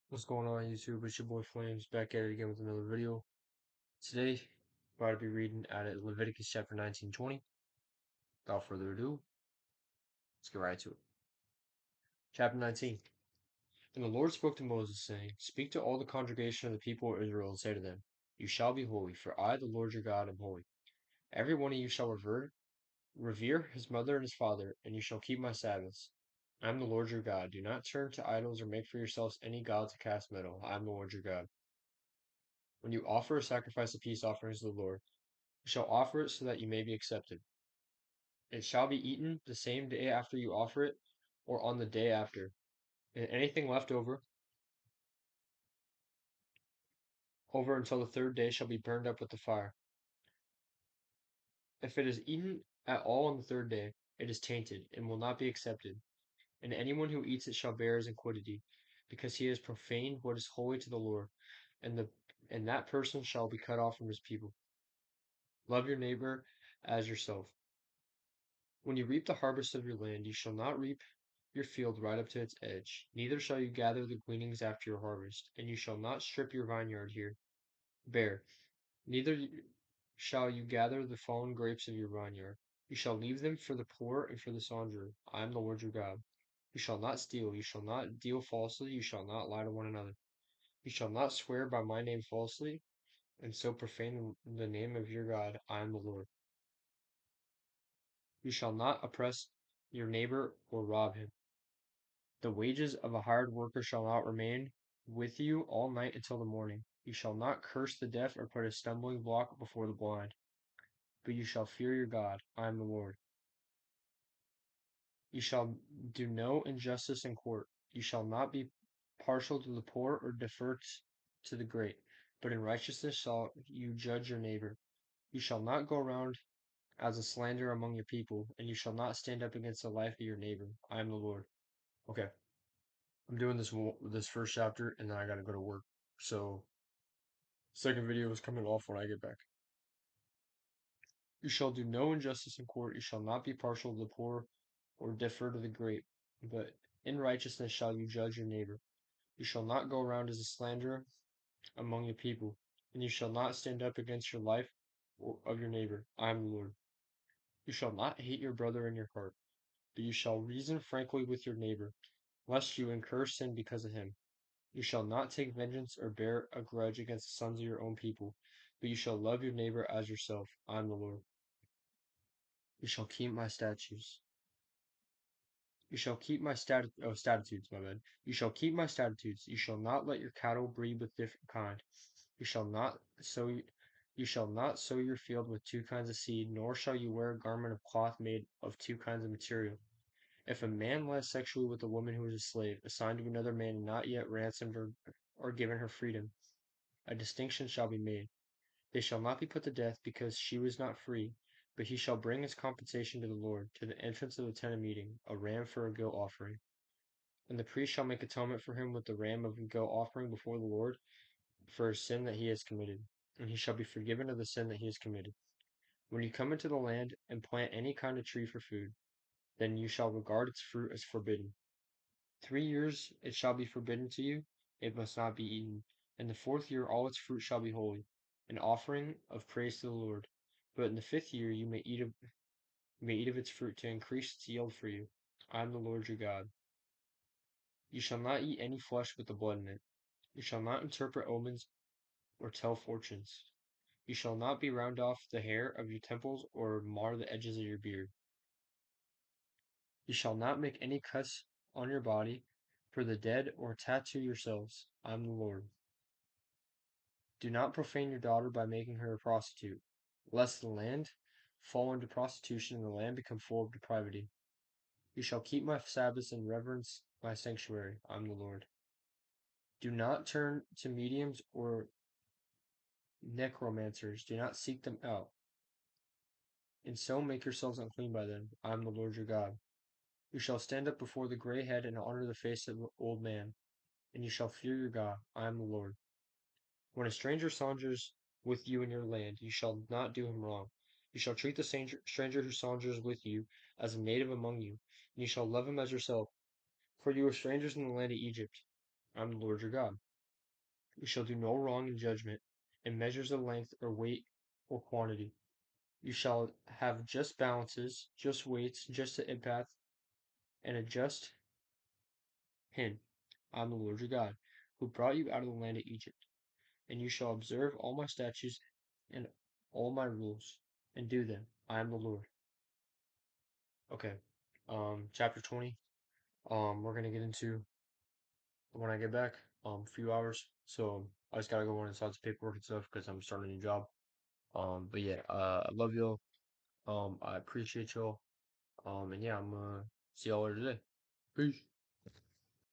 What's going on YouTube? It's your boy Flames back at it again with another video. Today, I'm about to be reading out of Leviticus chapter 19:20. Without further ado, let's get right to it. Chapter 19. And the Lord spoke to Moses, saying, Speak to all the congregation of the people of Israel and say to them, You shall be holy, for I, the Lord your God, am holy. Every one of you shall revere his mother and his father, and you shall keep my Sabbaths. I am the Lord your God. Do not turn to idols or make for yourselves any gods of cast metal. I am the Lord your God. When you offer a sacrifice of peace offerings to the Lord, you shall offer it so that you may be accepted. It shall be eaten the same day after you offer it, or on the day after. And anything left over until the third day shall be burned up with the fire. If it is eaten at all on the third day, it is tainted, and will not be accepted. And anyone who eats it shall bear his iniquity, because he has profaned what is holy to the Lord, and the and that person shall be cut off from his people. Love your neighbor as yourself. When you reap the harvest of your land, you shall not reap your field right up to its edge, neither shall you gather the gleanings after your harvest, and you shall not strip your vineyard here bare, neither shall you gather the fallen grapes of your vineyard. You shall leave them for the poor and for the stranger. I am the Lord your God. You shall not steal, you shall not deal falsely, you shall not lie to one another. You shall not swear by my name falsely, and so profane the name of your God. I am the Lord. You shall not oppress your neighbor or rob him. The wages of a hired worker shall not remain with you all night until the morning. You shall not curse the deaf or put a stumbling block before the blind, but you shall fear your God. I am the Lord. You shall do no injustice in court. You shall not be partial to the poor or defer to the great, but in righteousness shall you judge your neighbor. You shall not go around as a slanderer among your people, and you shall not stand up against the life of your neighbor. I am the Lord. Okay. I'm doing this first chapter, and then I gotta go to work. So, second video is coming off when I get back. You shall do no injustice in court. You shall not be partial to the poor, or defer to the great, but in righteousness shall you judge your neighbor. You shall not go around as a slanderer among your people, and you shall not stand up against your life or of your neighbor. I am the Lord. You shall not hate your brother in your heart, but you shall reason frankly with your neighbor, lest you incur sin because of him. You shall not take vengeance or bear a grudge against the sons of your own people, but you shall love your neighbor as yourself. I am the Lord. You shall keep my statutes. You shall keep my statutes, my bad. You shall keep my statutes. You shall not let your cattle breed with different kind. You shall not sow you shall not sow your field with two kinds of seed, nor shall you wear a garment of cloth made of two kinds of material. If a man lies sexually with a woman who is a slave, assigned to another man and not yet ransomed or given her freedom, a distinction shall be made. They shall not be put to death because she was not free, but he shall bring his compensation to the Lord, to the entrance of the tent of meeting, a ram for a guilt offering. And the priest shall make atonement for him with the ram of a guilt offering before the Lord for his sin that he has committed, and he shall be forgiven of the sin that he has committed. When you come into the land and plant any kind of tree for food, then you shall regard its fruit as forbidden. 3 years it shall be forbidden to you, it must not be eaten. In the fourth year all its fruit shall be holy, an offering of praise to the Lord. But in the 5th year you may eat of its fruit to increase its yield for you. I am the Lord your God. You shall not eat any flesh with the blood in it. You shall not interpret omens or tell fortunes. You shall not be round off the hair of your temples or mar the edges of your beard. You shall not make any cuts on your body for the dead or tattoo yourselves. I am the Lord. Do not profane your daughter by making her a prostitute, lest the land fall into prostitution and the land become full of depravity. You shall keep my Sabbaths and reverence my sanctuary. I am the Lord. Do not turn to mediums or necromancers. Do not seek them out, and so make yourselves unclean by them. I am the Lord your God. You shall stand up before the gray head and honor the face of the old man, and you shall fear your God. I am the Lord. When a stranger sojourns with you in your land, you shall not do him wrong. You shall treat the stranger who sojourns with you as a native among you, and you shall love him as yourself. For you were strangers in the land of Egypt. I'm the Lord your God. You shall do no wrong in judgment, in measures of length or weight or quantity. You shall have just balances, just weights, just an impact, and a just hin. I am the Lord your God, who brought you out of the land of Egypt. And you shall observe all my statutes and all my rules, and do them. I am the Lord. Okay. Chapter 20. We're gonna get into when I get back. A few hours. So I just gotta go on and sign some paperwork and stuff because I'm starting a new job. But yeah, I love y'all. I appreciate y'all. And yeah, I'm see y'all later today. Peace.